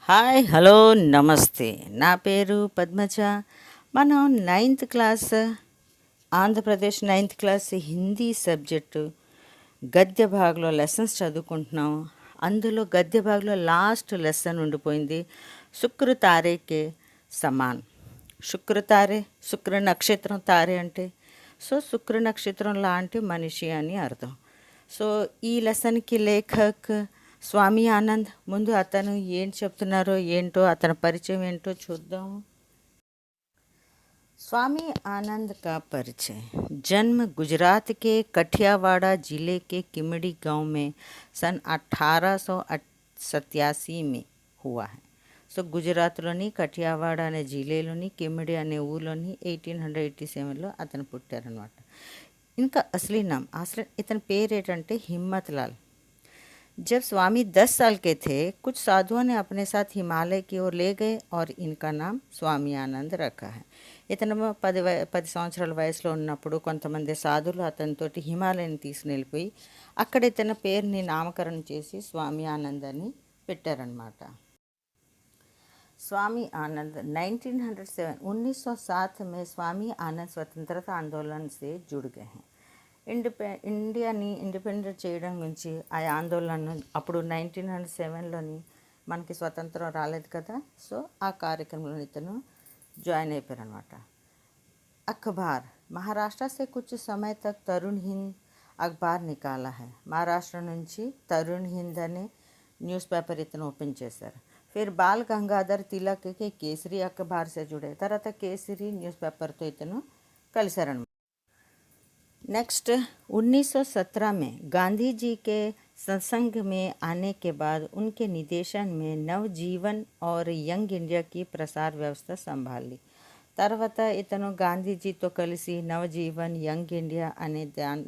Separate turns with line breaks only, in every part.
Hi hello నమస్తే. నా పేరు పద్మజ. మనం ninth class Andhra Pradesh ninth class Hindi subject గద్య భాగంలో లెసన్స్ చదువుకుంటున్నాం. అందులో గద్య భాగంలో లాస్ట్ లెసన్ ఉండిపోయింది, శుక్ర తారేకే సమాన్. శుక్ర తారే, శుక్ర నక్షత్రం, తారే అంటే శుక్ర నక్షత్రం లాంటి మనిషి అని అర్థం. ఈ లెసన్కి లేఖక్ స్వామి ఆనంద్. ముందు అతను ఏం చెప్తున్నారో ఏంటో, అతని పరిచయం ఏంటో చూద్దాం. स्वामी आनंद का परिचय। जन्म गुजरात के कठियावाड़ा जिले के किमड़ी गांव में सन 1887 में हुआ है. గుజరాత్లోని కఠియావాడ అనే జిల్లాలోని కిమిడి అనే ఊర్లోని 1887లో అతను పుట్టారనమాట. ఇంకా అసలీ నామ్ ఇతని పేరు ఏంటంటే హిమ్మత్ లాల్. जब स्वामी 10 साल के थे, कुछ साधुओं ने अपने साथ हिमालय की ओर ले गए और इनका नाम స్వామి ఆనంద్ రఖా है. ఇతను 10 సంవత్సరాల వయసులో ఉన్నప్పుడు కొంతమంది సాధువులు అతనితోటి హిమాలయాన్ని తీసుకుని వెళ్ళిపోయి అక్కడ ఇతని పేరుని నామకరణం చేసి స్వామి ఆనంద్ అని పెట్టారనమాట. स्वामी आनंद 1907 में स्वामी आनंद स्वतंत्रता आंदोलन से जुड़ गए हैं. ఇండియాని ఇండిపెండెంట్ చేయడం గురించి ఆ ఆందోళన అప్పుడు 1907లోని మనకి స్వతంత్రం రాలేదు కదా. ఆ కార్యక్రమంలో ఇతను జాయిన్ అయిపోయారు అనమాట. అఖబార్ महाराष्ट्र से कुछ समय तक तरुण हिंद अखबार निकाला है. మహారాష్ట్ర నుంచి తరుణ్ హింద్ అనే న్యూస్ పేపర్ ఇతను ఓపెన్ చేశారు. फिर बाल गंगाधर तिलक के केसरी अखबार से जुड़े. తర్వాత కేసరి న్యూస్ పేపర్తో ఇతను కలిశారనమాట. नेक्स्ट 1917 में गांधी जी के सत्संग में आने के बाद उनके निर्देशन में नवजीवन और यंग इंडिया की प्रसार व्यवस्था संभाली. తర్వాత ఇతను గాంధీజీతో కలిసి నవజీవన్ యంగ్ इंडिया అనే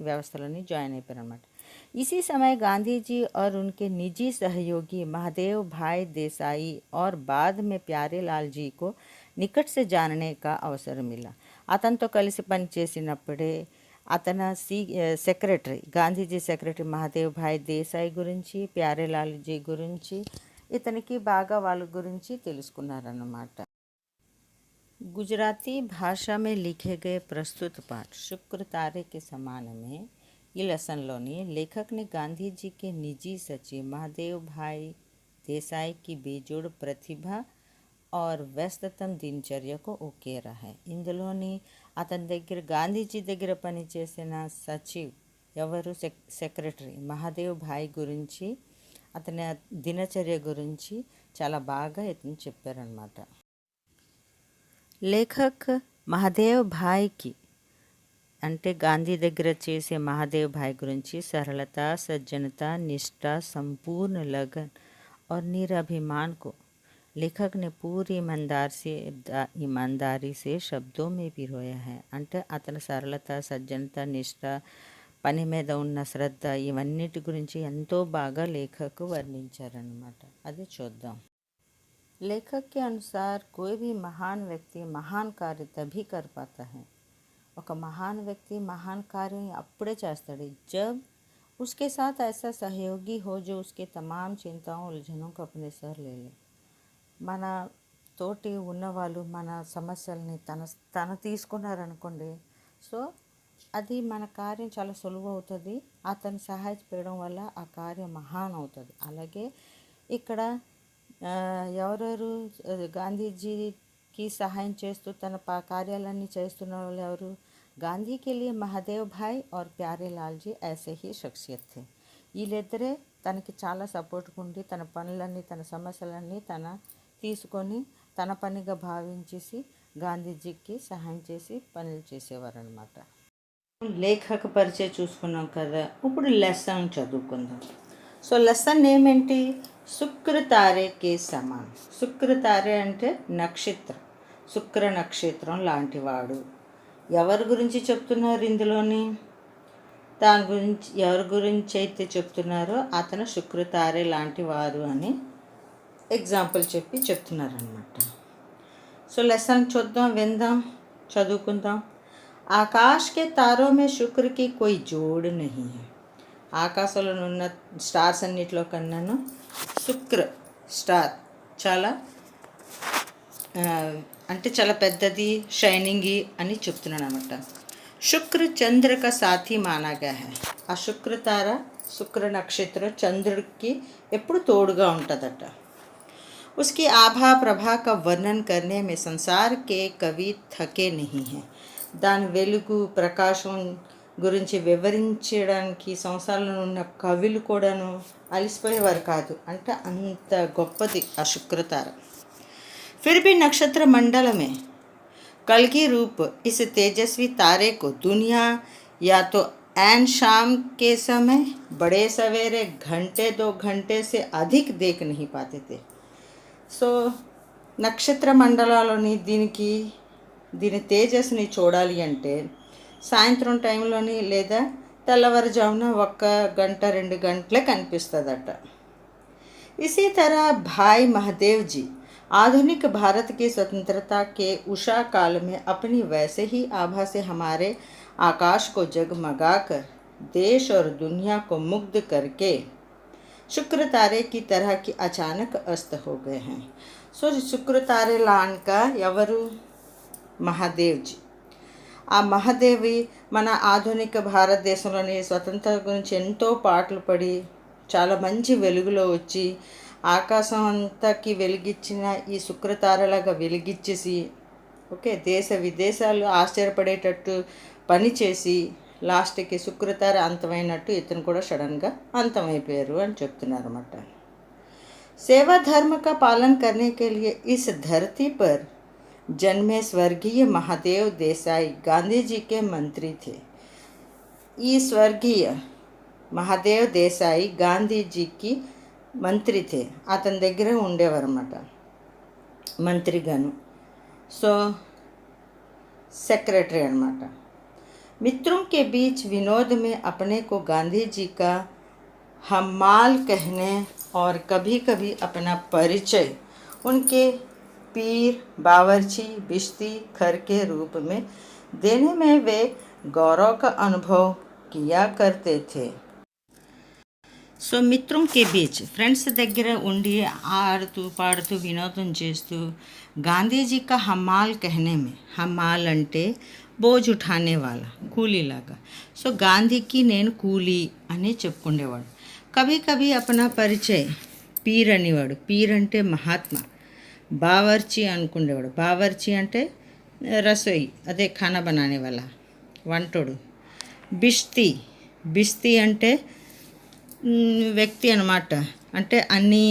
వ్యవస్థలోని జాయిన్ అయిపోయారు అనమాట. इसी समय गांधी जी और उनके निजी सहयोगी महादेव भाई देसाई और बाद में प्यारे लाल जी को निकट से जानने का अवसर मिला. అతనితో కలిసి పనిచేసినప్పుడే అతను సెక్రటరీ, గాంధీజీ సెక్రటరీ మహాదేవ్ భాయ్ దేశాయ్ గురించి, ప్యారేలాల్ జీ గురించి ఇతనికి బాగా వాళ్ళ గురించి తెలుసుకున్నారన్నమాట. गुजराती भाषा में लिखे गए प्रस्तुत पाठ शुक्र तारे के समान में ఈ లెసన్లోని లేఖక్ ने गांधी जी के निजी सचिव महादेव भाई देसाई की बेजोड़ प्रतिभा और వ్యస్తతం దినచర్యకు ఒకేరా है. ఇందులోని అతని దగ్గర గాంధీజీ దగ్గర పనిచేసిన సచివ్ ఎవరు సెక్రటరీ మహాదేవ్ భాయ్ గురించి, అతని దినచర్య గురించి చాలా బాగా ఇతను చెప్పారనమాట. లేఖక్ మహాదేవ్ భాయ్కి అంటే గాంధీ దగ్గర చేసే మహాదేవ్ భాయ్ గురించి సరళత, సజ్జనత, నిష్ఠ, संपूर्ण लगन और निराभिमान को लेखक ने पूरी ईमानदारी से शब्दों में पिरोया है. అంటే అతని సరళత, సజ్జనత, నిష్ఠ, పని మీద ఉన్న శ్రద్ధ ఇవన్నిటి గురించి ఎంతో బాగా లేఖకు వర్ణించారనమాట. అది చూద్దాం. लेखक के अनुसार कोई भी महान व्यक्ति महान कार्य तभी कर पाता है. ఒక మహాన్ వ్యక్తి మహాన్ కార్యం అప్పుడే చేస్తాడు जब उसके साथ ऐसा सहयोगी हो जो उसके तमाम चिंताओं उलझनों को अपने सर ले ले. మన తోటి ఉన్నవాళ్ళు మన సమస్యల్ని తన తీసుకున్నారనుకోండి, అది మన కార్యం చాలా సులువు అవుతుంది. అతను సహాయపడడం వల్ల ఆ కార్యం మహాన్ అవుతుంది. అలాగే ఇక్కడ ఎవరెవరు గాంధీజీకి సహాయం చేస్తూ తన కార్యాలన్నీ చేస్తున్న వాళ్ళు ఎవరు? గాంధీ के लिए महादेव भाई और प्यारे लाल जी ऐसे ही शख्सियत थे. వీళ్ళిద్దరే తనకి చాలా సపోర్ట్గా ఉండి తన పనులన్నీ, తన సమస్యలన్నీ తన తీసుకొని తన పనిగా భావించేసి గాంధీజీకి సహాయం చేసి పనులు చేసేవారు అనమాట. లేఖక పరిచయం చూసుకున్నాం కదా, ఇప్పుడు లెసన్ చదువుకుందాం. లెసన్ ఏమేంటి? శుక్ర తారేకే సమాన్. శుక్ర తారే అంటే నక్షత్రం, శుక్ర నక్షత్రం లాంటివాడు. ఎవరి గురించి చెప్తున్నారు ఇందులోని? దాని గురించి ఎవరి గురించి అయితే చెప్తున్నారో అతను శుక్ర తారే లాంటి వారు అని ఎగ్జాంపుల్ చెప్పి చెప్తున్నారనమాట. లెసన్ చూద్దాం, విందాం, చదువుకుందాం. ఆకాశ్ కే తారో మే శుక్ర కి కోయి జోడ్ నహీ హై. ఆకాశంలో ఉన్న స్టార్స్ అన్నిటిలో కన్నాను శుక్ర స్టార్ చాలా అంటే చాలా పెద్దది, షైనింగ్ అని చెప్తున్నాను అనమాట. శుక్ర చంద్ర కా సాథీ మానా గయా హై. ఆ శుక్ర తార, శుక్ర నక్షత్రం చంద్రుడికి ఎప్పుడు తోడుగా ఉంటుందట. उसकी आभा प्रभा का वर्णन करने में संसार के कवि थके नहीं हैं. దాని వెలుగు ప్రకాశం గురించి వివరించడానికి సంవత్సరాల్లో ఉన్న కవులు కూడాను అలసిపోయేవారు కాదు. అంటే అంత గొప్పది ఆ శుక్రతార. फिर भी नक्षत्र मंडल में कल की रूप इस तेजस्वी तारे को दुनिया या तो ऐन शाम के समय बड़े सवेरे घंटे 2 घंटे से अधिक देख नहीं पाते थे. సో నక్షత్ర మండలాలని దీని తేజస్సుని చూడాలి అంటే సాయంత్రం టైంలోని లేదా తెల్లవారుజామున 1 గంట 2 గంటలే కనిపిస్తుందట. इसी तरह भाई महादेव जी आधुनिक भारत की स्वतंत्रता के उषा काल में अपनी वैसे ही आभा से हमारे आकाश को जगमगाकर देश और दुनिया को मुग्ध करके शुक्र तारे की तरह की अचानक अस्त हो गए हैं. సో శుక్ర తారే లాంక ఎవరు? మహాదేవ్జీ. ఆ మహాదేవి మన ఆధునిక భారతదేశంలోని స్వతంత్రత గురించి ఎంతో పాటలు పడి చాలా మంచి వెలుగులో వచ్చి ఆకాశం అంతాకి వెలిగించిన ఈ శుక్రతారలాగా వెలిగించేసి దేశ విదేశాలు ఆశ్చర్యపడేటట్టు పనిచేసి లాస్ట్కి శుక్రతార అంతమైనట్టు ఇతను కూడా సడన్గా అంతమైపోయారు అని చెప్తున్నారు అన్నమాట. सेवा धर्म का पालन करने के लिए इस धरती पर जन्मे स्वर्गीय महादेव देसाई गांधी जी के मंत्री थे. ఈ స్వర్గీయ మహాదేవ్ దేశాయి గాంధీజీకి మంత్రి थे. అతని దగ్గర ఉండేవారు అన్నమాట మంత్రిగాను. So secretary अनమాట. मित्रों के बीच विनोद में अपने को गांधी जी का हम्माल कहने और कभी कभी अपना परिचय उनके पीर, बावर्ची, बिश्ती, खर के रूप में देने में वे गौरव का अनुभव किया करते थे. సో మిత్రం కే బీచ్ ఫ్రెండ్స్ దగ్గర ఉండి ఆడుతూ పాడుతూ వినోదం చేస్తూ గాంధీజీ కా హమ్మాల్ కహనే మే, హమ్మాల్ అంటే బోజ్ ఉఠానే వాళ్ళ, కూలీలాగా. సో గాంధీకి నేను కూలీ అని చెప్పుకునేవాడు. కభీ కభీ అపనా పరిచయ్, పీర్ అనేవాడు. పీర్ అంటే మహాత్మా. బావర్చి అనుకునేవాడు. బావర్చి అంటే రసోయి, అదే ఖానా బనానే వాళ్ళ, వంటోడు. బిష్తి, బిష్తి అంటే వ్యక్తి అన్నమాట. అంటే అన్నీ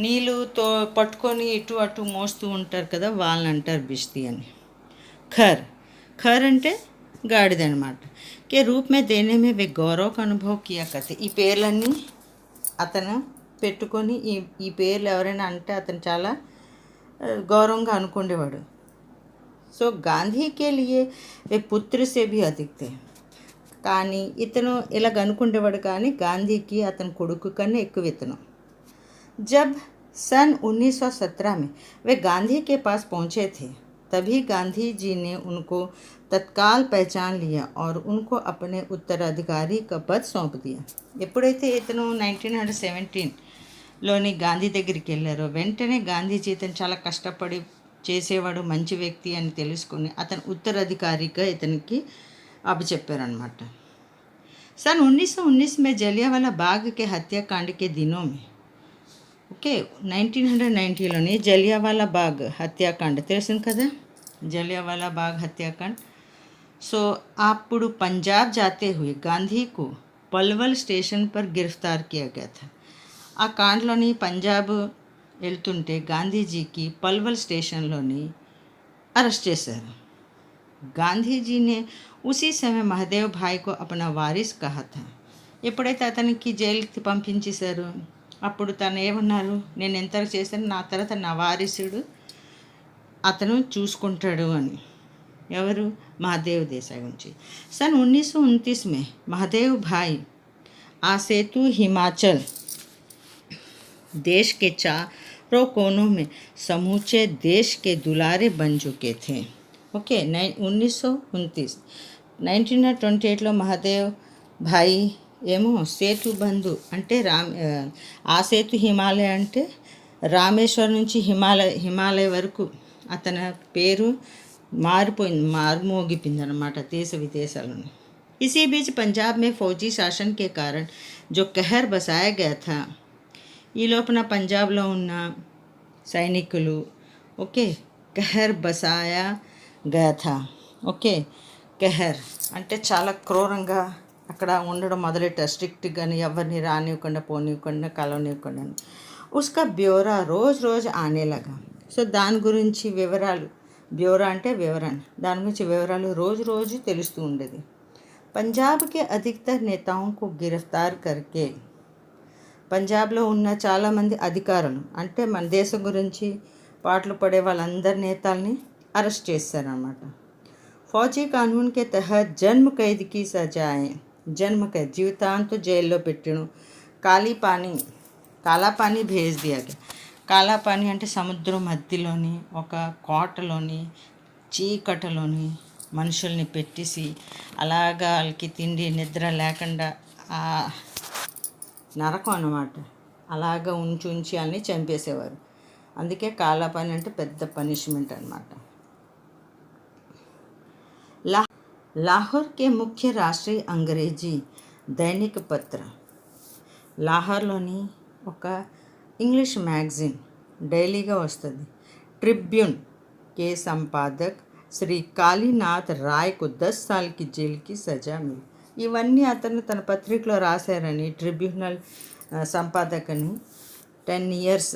నీళ్ళుతో పట్టుకొని ఇటు అటు మోస్తూ ఉంటారు కదా, వాళ్ళని అంటారు బిష్తి అని. ఖర్, ఖర్ అంటే గాడిద అనమాట. కే రూప్ మే దేనే మే వే గౌరవ్ కా అనుభవ్ కియా కర్తే. ఈ పేర్లన్నీ అతను పెట్టుకొని ఈ పేర్లు ఎవరైనా అంటే అతను చాలా గౌరవంగా అనుకునేవాడు. సో గాంధీ కే లియే వే పుత్ర సే భీ అధిక్ థే. కానీ ఇతను ఇలాగ అనుకునేవాడు, కానీ గాంధీకి అతని కొడుకు కన్నా ఎక్కువ ఇతను. జబ్ सन 1917 में वे गांधी के पास पहुँचे थे, तभी गांधी जी ने उनको तत्काल पहचान लिया और उनको अपने उत्तराधिकारी का पद सौंप दिया. ఎప్పుడైతే ఇతను 1917లోని గాంధీ దగ్గరికి వెళ్ళారో వెంటనే గాంధీజీ ఇతను చాలా కష్టపడి చేసేవాడు, మంచి వ్యక్తి అని తెలుసుకుని అతను ఉత్తరాధికారిగా ఇతనికి అప్పచెప్పారనమాట. सन 1919 में जलियांवाला बाग के हत्याकांड के दिनों में 1990లోని జలియావాలా బాగ్ హత్యాకాండ తెలిసింది కదా, జలియావాలా బాగ్ హత్యాకాండ్. సో అప్పుడు పంజాబ్ जाते हुए गांधी को पलवल स्टेशन पर गिरफ्तार किया गया था. ఆ కాండ్లోని పంజాబ్ వెళ్తుంటే గాంధీజీకి పల్వల్ స్టేషన్లోని అరెస్ట్ చేశారు. गांधी जी ने उसी समय महादेव भाई को अपना वारिस कहा था. ఎప్పుడైతే అతనికి జైలుకి పంపించేశారు అప్పుడు తను ఏమన్నారు, నేను ఎంత చేశాను, నా తర్వాత నా వారిసుడు అతను చూసుకుంటాడు అని. ఎవరు? महादेव देसाई गुరించి. सन 1929 में महादेव भाई आ सेतु हिमाचल देश के चारों कोनों में समूचे देश के दुलारे बन चुके थे. 1929 1928లో మహాదేవ్ భాయ్ ఏమో సేతు బంధు అంటే ఆ సేతు హిమాలయ అంటే రామేశ్వరం నుంచి హిమాలయ వరకు అతని పేరు మారుమోగిపోయింది అన్నమాట దేశ విదేశాలను. इसी बीच पंजाब में फौजी शासन के कारण जो कहर बसाया गया था, ఈ లోపల పంజాబ్లో ఉన్న సైనికులు ఓకే कहर बसाया गया था ఓకే कहर అంటే చాలా క్రూరంగా అక్కడ ఉండడం మొదలెట్టారు. స్ట్రిక్ట్గాని ఎవరిని రానివ్వకుండా పోనివ్వకుండా కలవనివ్వకుండా. ఉస్కా బ్యోరా రోజు రోజు ఆనేలాగా. సో దాని గురించి వివరాలు, బ్యోరా అంటే వివరణ, దాని గురించి వివరాలు రోజు రోజు తెలుస్తూ ఉండేది. పంజాబ్ కే అధికతర్ నేతాओं को गिरफ्तार करके, పంజాబ్లో ఉన్న చాలామంది అధికారులు అంటే మన దేశం గురించి పాటలు పడే వాళ్ళందరి నేతల్ని అరెస్ట్ చేశారన్నమాట. ఫౌజీ కానూన్ కే తహత్ జన్మ ఖైద్కి సజాయే, జన్మ ఖైద్ జీవితాంతం జైల్లో పెట్టిను. కాలాపానీ భేజ్ దియా గయా. కాలాపానీ అంటే సముద్రం మధ్యలోని ఒక కోటలోని చీకటలోని మనుషుల్ని పెట్టేసి అలాగా వాళ్ళకి తిండి నిద్ర లేకుండా నరకం అన్నమాట. అలాగా ఉంచి వాళ్ళని చంపేసేవారు. అందుకే కాలాపానీ అంటే పెద్ద పనిష్మెంట్ అన్నమాట. लाहौर के मुख्य राष्ट्रीय अंग्रेजी दैनिक पत्र, లాహోర్లోని ఒక ఇంగ్లీష్ మ్యాగజైన్ డైలీగా వస్తుంది. ట్రిబ్యూన్ के संपादक శ్రీ కాళీనాథ్ రాయ్కు 10 साल की जेल की सजा मिली. ఇవన్నీ అతను తన పత్రికలో రాశారని ట్రిబ్యునల్ సంపాదకని 10 years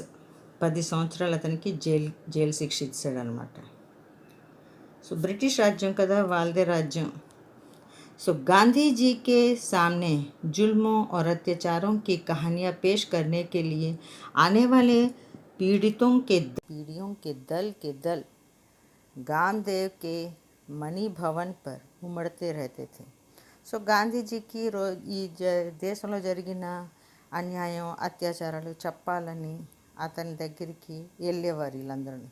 10 సంవత్సరాలు అతనికి జైలు శిక్ష ఇచ్చాడనమాట. సో బ్రిటిష్ రాజ్యం కదా, వాళ్ళదే రాజ్యం. సో गांधी जी के सामने जुल्मों और अत्याचारों की कहानियाँ पेश करने के लिए आने वाले पीड़ितों के दल गांधीदेव के मणि भवन पर उमड़ते रहते थे. సో గాంధీజీకి ఈ దేశంలో జరిగిన అన్యాయం అత్యాచారాలు చెప్పాలని అతని దగ్గరికి వెళ్ళేవారు వీళ్ళందరూ.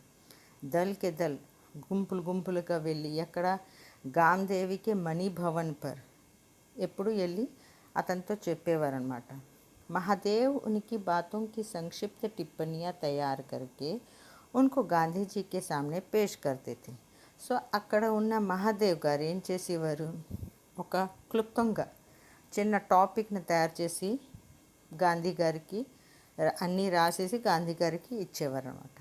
దల్ గుంపులుగా వెళ్ళి ఎక్కడ గాంధీదేవికి మణి భవన్ పర్ ఎప్పుడు వెళ్ళి అతనితో చెప్పేవారనమాట. महादेव उनकी बातों की संक्षिप्त टिप्पणियाँ तैयार करके उनको गांधी जी के सामने पेश करते थे. సో అక్కడ ఉన్న మహాదేవ్ గారు ఏం చేసేవారు, ఒక క్లుప్తంగా చిన్న టాపిక్ని తయారు చేసి గాంధీ గారికి అన్నీ రాసేసి గాంధీ గారికి ఇచ్చేవారు అనమాట.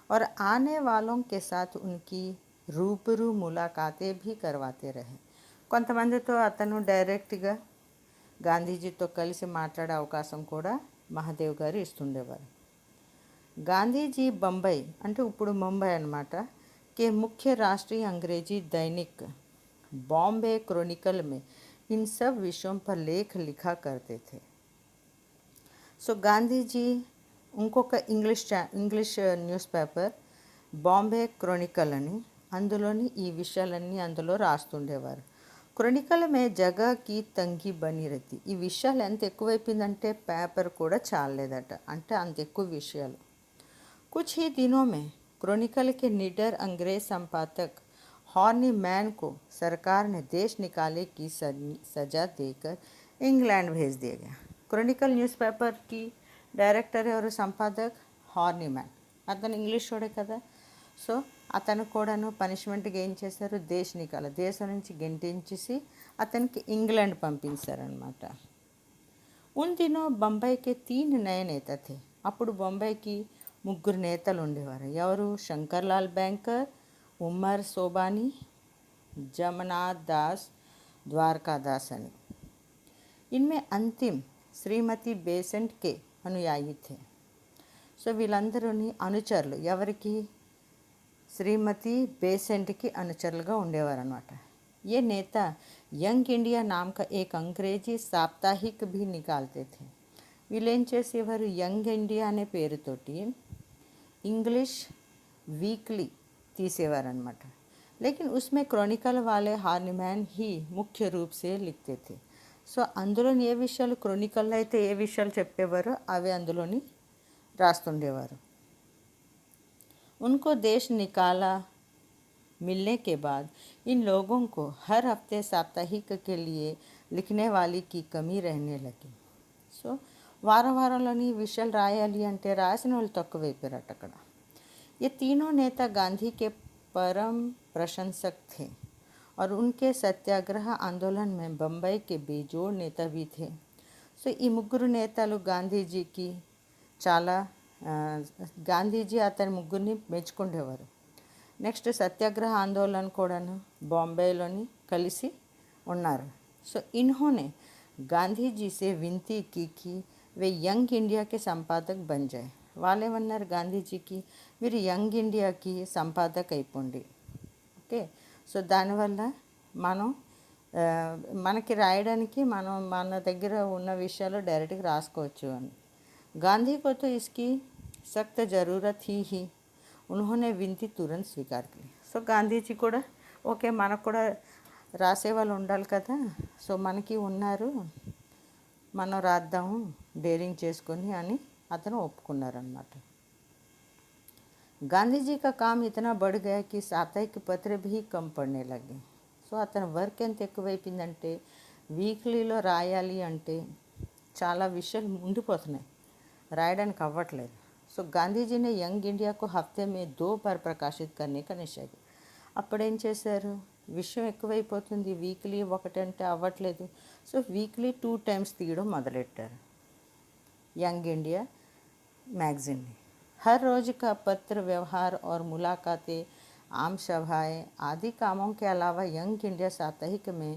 और आने वालों के साथ उनकी रूबरू मुलाकातें भी करवाते रहे. కొంతమందితో అతను డైరెక్ట్గా గాంధీజీతో కలిసి మాట్లాడే అవకాశం కూడా మహాదేవ్ గారు ఇస్తుండేవారు. గాంధీజీ बम्बई అంటే ఇప్పుడు ముంబై అన్నమాట के मुख्य राष्ट्रीय अंग्रेजी दैनिक बॉम्बे क्रॉनिकल में इन सब विषयों पर लेख लिखा करते थे. సో గాంధీజీ ఇంకొక English news paper Bombay Chronicle అని, అందులోని ఈ విషయాలన్నీ అందులో రాస్తుండేవారు. క్రానికల్ మే జగకి తంగి బని రతి. ఈ విషయాలు ఎంత ఎక్కువైపోయిందంటే పేపర్ కూడా చాలలేదట, అంటే అంత ఎక్కువ విషయాలు. కుछ ही दिनों में क्रोनिकल के निडर अंग्रेज संपादक हॉर्नी मैन को सरकार ने देश निकाले की सजा देकर इंग्लैंड भेज दिया गया. క్రానికల్ న్యూస్ పేపర్కి డైరెక్టర్ ఎవరు, సంపాదక్ హార్నీ మ్యాన్. అతను ఇంగ్లీష్ వాడే కదా. సో అతను కూడాను పనిష్మెంట్గా ఏం చేశారు, దేశం నుంచి గెంటించేసి అతనికి ఇంగ్లాండ్ పంపించారనమాట. ఉన్ దినో బొంబాయికి 3 నయ నేత थे. అప్పుడు బొంబాయికి 3 నేతలు ఉండేవారు. ఎవరు, శంకర్లాల్ బ్యాంకర్, ఉమర్ సోబానీ, జమనాథ్ దాస్, ద్వారకాదాస్ అని. ఇన్మే అంతిम శ్రీమతి బేసెంట్ కే అనుయాయి थे. సో వీళ్ళందరూని అనుచరులు, ఎవరికి, శ్రీమతి బేసెంట్కి అనుచరులుగా ఉండేవారు అనమాట. ఏ నేత యంగ్ ఇండియా నామ్ కా ఏక్ అంగ్రేజీ సాప్తాహిక్ భీ నికాల్తే थे. వీళ్ళు ఏం చేసేవారు, యంగ్ ఇండియా అనే పేరుతోటి ఇంగ్లీష్ వీక్లీ తీసేవారనమాట. లేకిన్ ఉస్మే క్రానికల్ వాలే హార్నిమ్యాన్ హీ ముఖ్య రూప్ సే లిఖతే थे. సో అందులోని ఏ విషయాలు క్రానికల్లో అయితే ఏ విషయాలు చెప్పేవారో అవి అందులోని రాస్తుండేవారు. उनको देश निकाला मिलने के बाद इन लोगों को हर हफ्ते साप्ताहिक के लिए लिखने वाली की कमी रहने लगी. సో వారంలోని విషయాలు రాయాలి అంటే రాసిన వాళ్ళు తక్కువైపోయారట అక్కడ. ये तीनों नेता गांधी के परम प्रशंसक थे और उनके सत्याग्रह आंदोलन में बम्बई के बेजोड़ नेता भी थे. సో ఈ ముగ్గురు నేతలు గాంధీజీకి చాలా గాంధీజీ అతని ముగ్గురిని మెచ్చుకుండేవారు. నెక్స్ట్ సత్యాగ్రహ ఆందోళన కూడాను బాంబేలోని కలిసి ఉన్నారు. సో इन्होंने गांधी जी से विनती की कि वे यंग इंडिया के संपादक बन जाए. వాళ్ళేమన్నారు గాంధీజీకి, మీరు యంగ్ ఇండియాకి సంపాదక్ అయిపోండి. ఓకే, సో దానివల్ల మనం మనకి రాయడానికి మన దగ్గర ఉన్న విషయాలు డైరెక్ట్గా రాసుకోవచ్చు అని. गांधी को तो इसकी सख्त ज़रूरत ही उन्होंने विनती तुरंत स्वीकार की. సో గాంధీజీ కూడా ఓకే, మనకు కూడా రాసే వాళ్ళు ఉండాలి కదా, సో మనకి ఉన్నారు, మనం రాద్దాము డేరింగ్ చేసుకొని అని అతను ఒప్పుకున్నారన్నమాట. गांधी जी का काम इतना बढ़ गया कि साप्ताहिक पत्र भी कम पड़ने लगे. సో అతని వర్క్ ఎంత ఎక్కువైపోయిందంటే వీక్లీలో రాయాలి అంటే చాలా విషయాలు ఉండిపోతున్నాయి, రాయడానికి అవ్వట్లేదు. సో గాంధీజీని యంగ్ ఇండియాకు హఫ్తే మే 2 बार ప్రకాశిత్ करने का निश्चय किया. అప్పుడేం చేశారు, విషయం ఎక్కువైపోతుంది, వీక్లీ ఒకటంటే అవ్వట్లేదు, సో వీక్లీ 2 times తీయడం మొదలెట్టారు यंग इंडिया मैगज़ीन ने. हर रोज़ का पत्र व्यवहार और मुलाकातें, आम सभाएं आदि कामों के अलावा यंग इंडिया साप्ताहिक में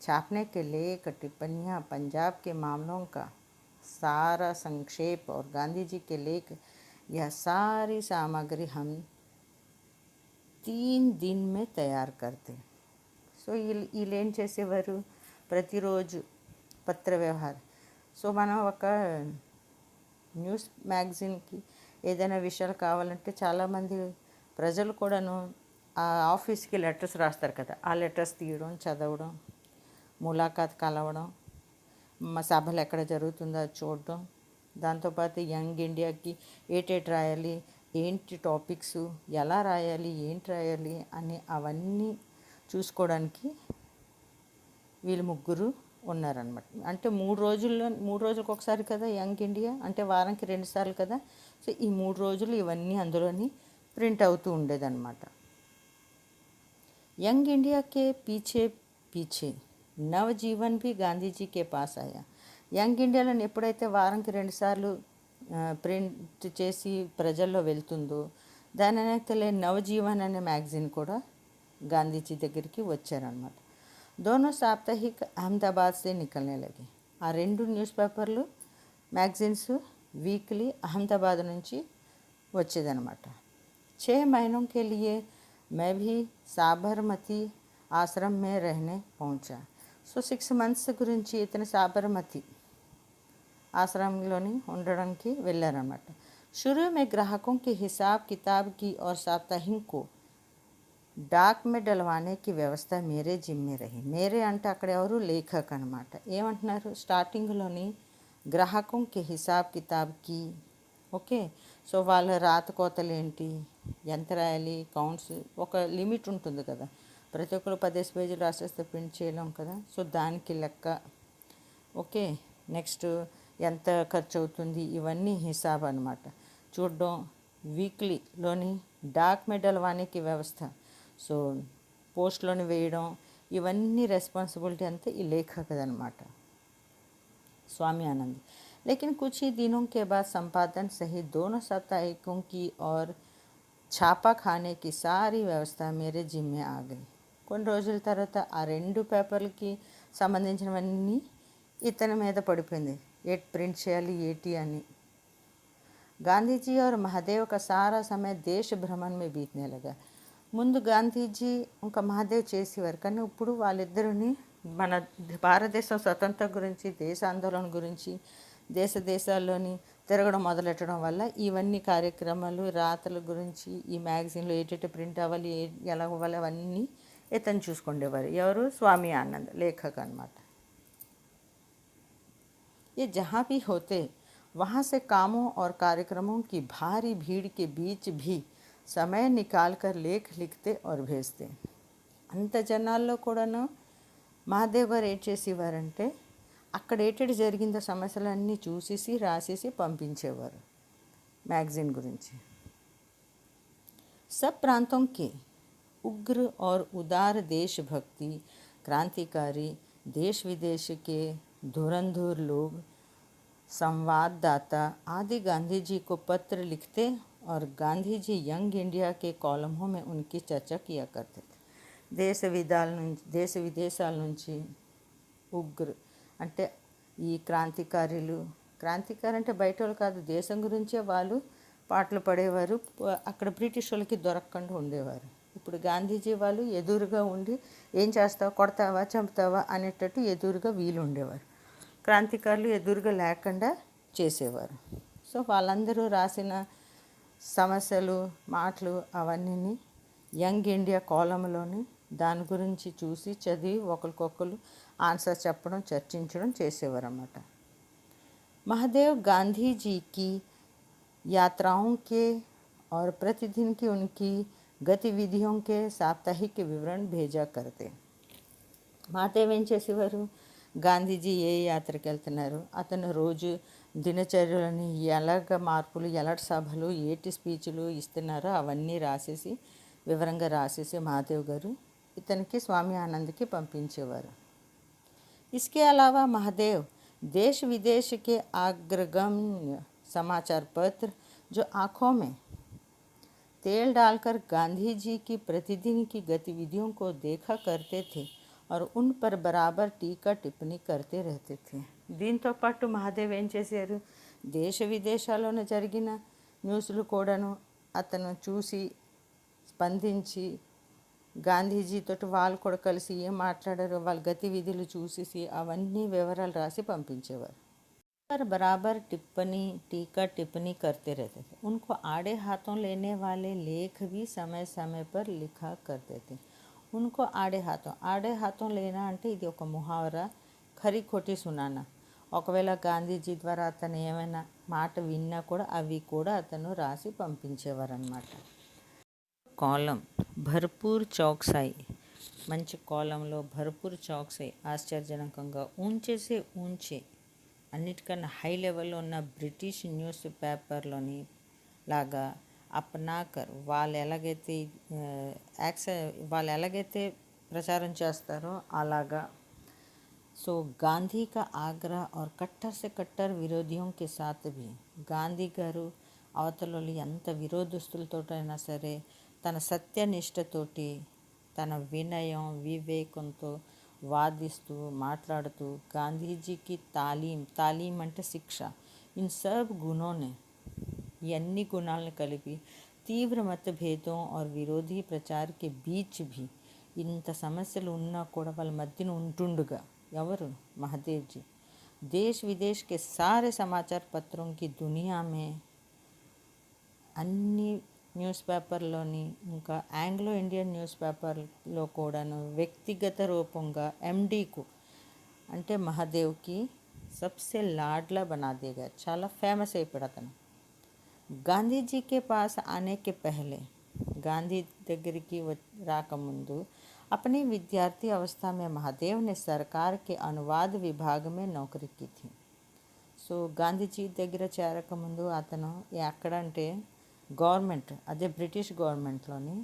छापने के लेख, टिप्पणियाँ, पंजाब के मामलों का सारा संक्षेप और गांधी जी के लेख, यह सारी सामग्री हम 3 दिन में तैयार करते. సో వీళ్ళు ఏం చేసేవారు, ప్రతిరోజు పత్ర వ్యవహారం. సో మనం ఒక న్యూస్ మ్యాగజైన్కి ఏదైనా విషయాలు కావాలంటే చాలామంది ప్రజలు కూడాను ఆ ఆఫీస్కి లెటర్స్ రాస్తారు కదా, ఆ లెటర్స్ తీయడం, చదవడం, ములాఖాత్ కలవడం, మా సభలు ఎక్కడ జరుగుతుందో అది చూడడం, దాంతోపాటు యంగ్ ఇండియాకి ఏటేటి రాయాలి, ఏంటి టాపిక్స్, ఎలా రాయాలి, ఏంటి రాయాలి అని అవన్నీ చూసుకోవడానికి వీళ్ళు ముగ్గురు ఉన్నారనమాట. అంటే 3 రోజులకు ఒకసారి కదా యంగ్ ఇండియా, అంటే వారానికి 2 సార్లు కదా. సో ఈ 3 రోజులు ఇవన్నీ అందులోని ప్రింట్ అవుతూ ఉండేదన్నమాట. యంగ్ इंडिया के पीछे पीछे नवजीवन भी गांधी जी के पास आया. యంగ్ ఇండియాలో ఎప్పుడైతే వారానికి 2 సార్లు ప్రింట్ చేసి ప్రజల్లో వెళ్తుందో దాని అనేతలే నవజీవన్ అనే మ్యాగజైన్ కూడా గాంధీజీ దగ్గరికి వచ్చారనమాట. दोनों साप्ताहिक अहमदाबाद से निकलने लगे. ఆ 2 న్యూస్ పేపర్లు మ్యాగజైన్స్ వీక్లీ అహ్మదాబాద్ నుంచి వచ్చేదనమాట. 6 महीनों के लिए मैं भी साबरमती आश्रम में रहने पहुंचा. సో 6 months గురించి ఇతను సాబర్మతి ఆశ్రమంలోని ఉండడానికి వెళ్ళారన్నమాట. शुरू में ग्राहकों के हिसाब किताब की और साप्ताहिक को डाक में डलवाने की व्यवस्था मेरे जिम्मे रही. मेरे అంటే అక్కడ ఎవరు, లేఖక్ అనమాట. ఏమంటున్నారు, స్టార్టింగ్లోని గ్రాహకంకి హిసాబ్ కితాబ్కి, ఓకే, సో వాళ్ళ రాతకోతలు ఏంటి, ఎంత రాయాలి, కౌంట్స్, ఒక లిమిట్ ఉంటుంది కదా, ప్రతి ఒక్కరు 10 పేజీలు రాసేస్తే ప్రింట్ చేయలేం కదా, సో దానికి లెక్క, ఓకే, నెక్స్ట్ ఎంత ఖర్చు అవుతుంది, ఇవన్నీ హిసాబ్ అనమాట చూడడం. వీక్లీలోని డాక్ మెడల్ వానికి వ్యవస్థ, సో పోస్ట్లోని వేయడం, ఇవన్నీ రెస్పాన్సిబిలిటీ అంతా ఈ లేఖకదనమాట स्वामी आनंद. लेकिन कुछ ही दिनों के बाद संपादन सहित दोनों साप्ताहिकों की और छापा खाने की सारी व्यवस्था मेरे जिम्मे आ गई. కొన్ని రోజుల తర్వాత ఆ 2 పేపర్లకి సంబంధించినవన్నీ ఇతని మీద పడిపోయింది, ఏటి ప్రింట్ చేయాలి ఏటి అని. गांधी और महादेव का सारा समय देश भ्रमण में बीतने लगा. ముందు గాంధీజీ ఇంకా మహాదేవ్ చేసేవారు, కానీ ఇప్పుడు వాళ్ళిద్దరిని మన భారతదేశం స్వతంత్రం గురించి, దేశ ఆందోళన గురించి దేశాల్లోని తిరగడం మొదలెట్టడం వల్ల ఇవన్నీ కార్యక్రమాలు, రాతల గురించి ఈ మ్యాగజైన్లో ఏటేటి ప్రింట్ అవ్వాలి, ఎలా అవ్వాలి, అవన్నీ ఇతను చూసుకుండేవారు. ఎవరు, స్వామి ఆనంద్, లేఖక్ అనమాట. ये जहाँ भी होते वहाँ से कामों और कार्यक्रमों की भारी भीड़ के बीच भी समय निकाल कर लेख लिखते और भेजते. అంత జనాల్లో కూడాను మహాదేవ్ గారు ఏం చేసేవారంటే అక్కడ ఏటేటి జరిగిందో సమస్యలన్నీ చూసేసి రాసేసి పంపించేవారు मैगज़ीन गुरिंची। सब प्रांतों के उग्र और उदार देशभक्ति क्रांतिकारी देश विदेश के धुरंधर लोग संवाददाता आदि गांधी जी को पत्र लिखते और गांधी जी यंग इंडिया के कॉलमों में उनकी चर्चा किया करते थे। దేశ విదేశాల నుంచి ఉగ్ర అంటే ఈ క్రాంతికారులు, క్రాంతికారు అంటే బయట వాళ్ళు కాదు, దేశం గురించే వాళ్ళు పాటలు పడేవారు. అక్కడ బ్రిటిష్ వాళ్ళకి దొరకకుండా ఉండేవారు. ఇప్పుడు గాంధీజీ వాళ్ళు ఎదురుగా ఉండి ఏం చేస్తావా, కొడతావా, చంపుతావా అనేటట్టు ఎదురుగా వీలు ఉండేవారు. క్రాంతికారులు ఎదురుగా లేకుండా చేసేవారు. సో వాళ్ళందరూ రాసిన సమస్యలు, మాటలు అవన్నీ యంగ్ ఇండియా కాలంలోని దాని గురించి చూసి చదివి ఒకరికొకరు ఆన్సర్ చెప్పడం, చర్చించడం చేసేవారు అన్నమాట. महादेव गांधी जी की यात्राओं के और प्रतिदिन की उनकी गतिविधियों के साप्ताहिक विवरण भेजा करते. మహాదేవ్ ఏం చేసేవారు, గాంధీజీ ఏ యాత్రకి వెళ్తున్నారు, అతను రోజు దినచర్యలని ఎలాగ మార్పులు, ఎలాంటి సభలు, ఏటి స్పీచ్లు ఇస్తున్నారో అవన్నీ రాసేసి వివరంగా రాసేసి మహాదేవ్ గారు ఇతనికి స్వామి ఆనంద్కి పంపించేవారు. इसके अलावा महादेव देश विदेश के अग्रगण्य समाचार पत्र जो आँखों में तेल डालकर गांधी जी की प्रतिदिन की गतिविधियों को देखा करते थे और उन पर बराबर टीका टिप्पणी करते रहते थे. దీంతో పాటు మహాదేవ్ ఏం చేశారు, దేశ విదేశాల్లోనే జరిగిన న్యూస్లు కూడాను అతను చూసి స్పందించి గాంధీజీతో వాళ్ళు కూడా కలిసి ఏం మాట్లాడారో వాళ్ళ గతివిధులు చూసేసి అవన్నీ వివరాలు రాసి పంపించేవారు. पर बराबर टीका टिप्पणी करते रहते थे. उनको आड़े हाथों लेने वाले लेख भी समय समय पर लिखा करते थे. उनको ఆడే హాతం లేనా అంటే ఇది ఒక ముహావరా, ఖరీ ఖోటి సునానా. ఒకవేళ గాంధీజీ ద్వారా అతను ఏమైనా మాట విన్నా కూడా అవి కూడా అతను రాసి పంపించేవారు అన్నమాట. కాలం భర్పూర్ చౌక్సాయి, మంచి కాలంలో భర్పూర్ చౌక్సాయి, ఆశ్చర్యజనకంగా ఊంచేసే ఊంచే, అన్నిటికన్నా హై లెవెల్లో ఉన్న బ్రిటిష్ న్యూస్ పేపర్లోని లాగా అప్నాకర్ వాళ్ళు ఎలాగైతే ప్రచారం చేస్తారో అలాగా. సో గాంధీ కా ఆగ్రహ और कट्टर से कट्टर विरोधियों के साथ भी గాంధీ గారు అవతలలో ఎంత విరోధస్తులతోటైనా సరే తన సత్యనిష్టతోటి, తన వినయం వివేకంతో వాదిస్తూ మాట్లాడుతూ గాంధీజీకి తాలీం అంటే శిక్ష, ఇన్ సబ్ గుణోనే, ఈ అన్ని గుణాలను కలిపి తీవ్ర मतभेदों और विरोधी प्रचार के बीच भी ఇంత సమస్యలు ఉన్నా కూడా వాళ్ళ మధ్యన ఉంటుండగా ఎవరు, महादेव जी देश विदेश के सारे समाचार पत्रों की दुनिया में అన్ని న్యూస్ పేపర్లోని ఇంకా ఆంగ్లో ఇండియన్ న్యూస్ పేపర్లో కూడాను వ్యక్తిగత రూపంగా ఎండీకు అంటే మహాదేవ్కి సబ్సే లాడ్లా బనా దేగా, చాలా ఫేమస్ అయిపోయాడు అతను. గాంధీజీ కే పాస్ ఆనేకే పహలే, గాంధీ దగ్గరికి రాకముందు अपनी विद्यार्थी अवस्था में महादेव ने सरकार के अनुवाद विभाग में नौकरी की थी. సో గాంధీజీ దగ్గర చేరకముందు అతను ఎక్కడంటే గవర్నమెంట్, అదే బ్రిటిష్ గవర్నమెంట్లోని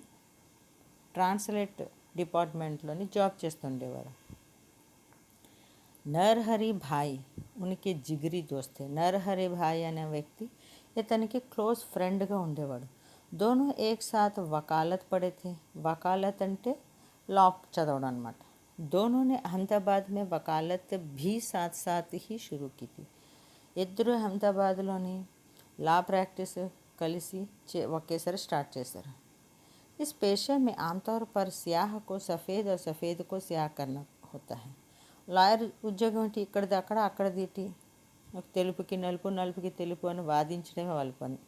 ట్రాన్స్లేట్ డిపార్ట్మెంట్లోని జాబ్ చేస్తుండేవారు. నరహరి భాయ్ ఉనికి జిగిరి దోస్తే, నరహరి భాయ్ అనే వ్యక్తి ఇతనికి క్లోజ్ ఫ్రెండ్గా ఉండేవాడు. దోనో ఏక్ సాత్ వకాలత్ పడే थे. వకాలత్ అంటే లా చదవడం అనమాట. दोनों ने अहमदाबाद में वकालत भी साथ साथ ही शुरू की थी. ఇద్దరు అహ్మదాబాద్లోని లా ప్రాక్టీస్ కలిసి ఒకేసారి స్టార్ట్ చేశారు. इस पेशे में आमतौर पर स्याह को सफ़ेद और सफ़ेद को स्याह करना होता है. లాయర్ ఉద్యోగం ఏంటి, ఇక్కడిది అక్కడ, అక్కడిది ఇటు, తెలుపుకి నలుపు, నలుపుకి తెలుపు అని వాదించడమే వాళ్ళ పని.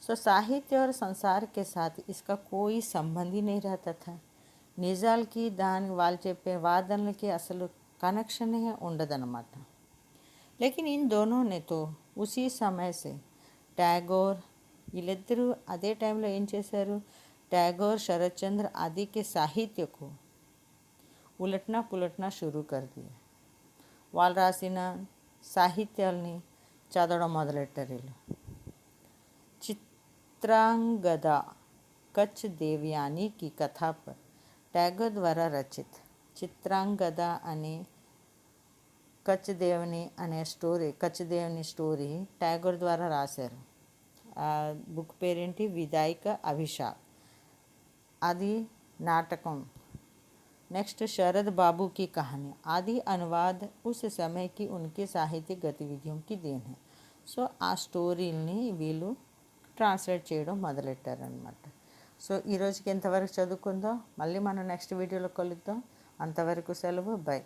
సో సాహిత్య और संसार के साथ इसका कोई संबंध ही नहीं रहता था. నిజాలకి దాని వాళ్ళు చెప్పే వాదనలకి అసలు కనెక్షనే ఉండదన్నమాట. లేకిన్ ఇన్ దోనో నే తో ఉసీ సమయ సే ట్యాగోర్, వీళ్ళిద్దరూ అదే టైంలో ఏం చేశారు, ట్యాగోర్ శరత్ చంద్ర ఆదికి సాహిత్యకు ఉలట్నా పులట్నా షురూ కర్ దియా. వాళ్ళు రాసిన సాహిత్యాల్ని చదవడం మొదలెట్టారు వీళ్ళు. चित्रांगदा कच्छ देवयानी की कथा पर टैगोर द्वारा रचित चित्रांगदा अने कच्छ देवनी अने स्टोरी टैगोर द्वारा राशाరు. ఆ బుక్ పేరేంటి, విదాయిక అభిషాక్. అది नाटकम. नेक्स्ट शरद बाबू की कहानी. आदि अनुवाद उस समय की उनकी साहित्यिक गतिविधियों की देन है. సో ఆ స్టోరీని వీళ్ళు ట్రాన్స్లేట్ చేయడం మొదలెట్టారనమాట. సో ఈరోజుకి ఎంతవరకు చదువుకుందాం, మళ్ళీ మనం నెక్స్ట్ వీడియోలో కలుద్దాం. అంతవరకు సెలవు, బై.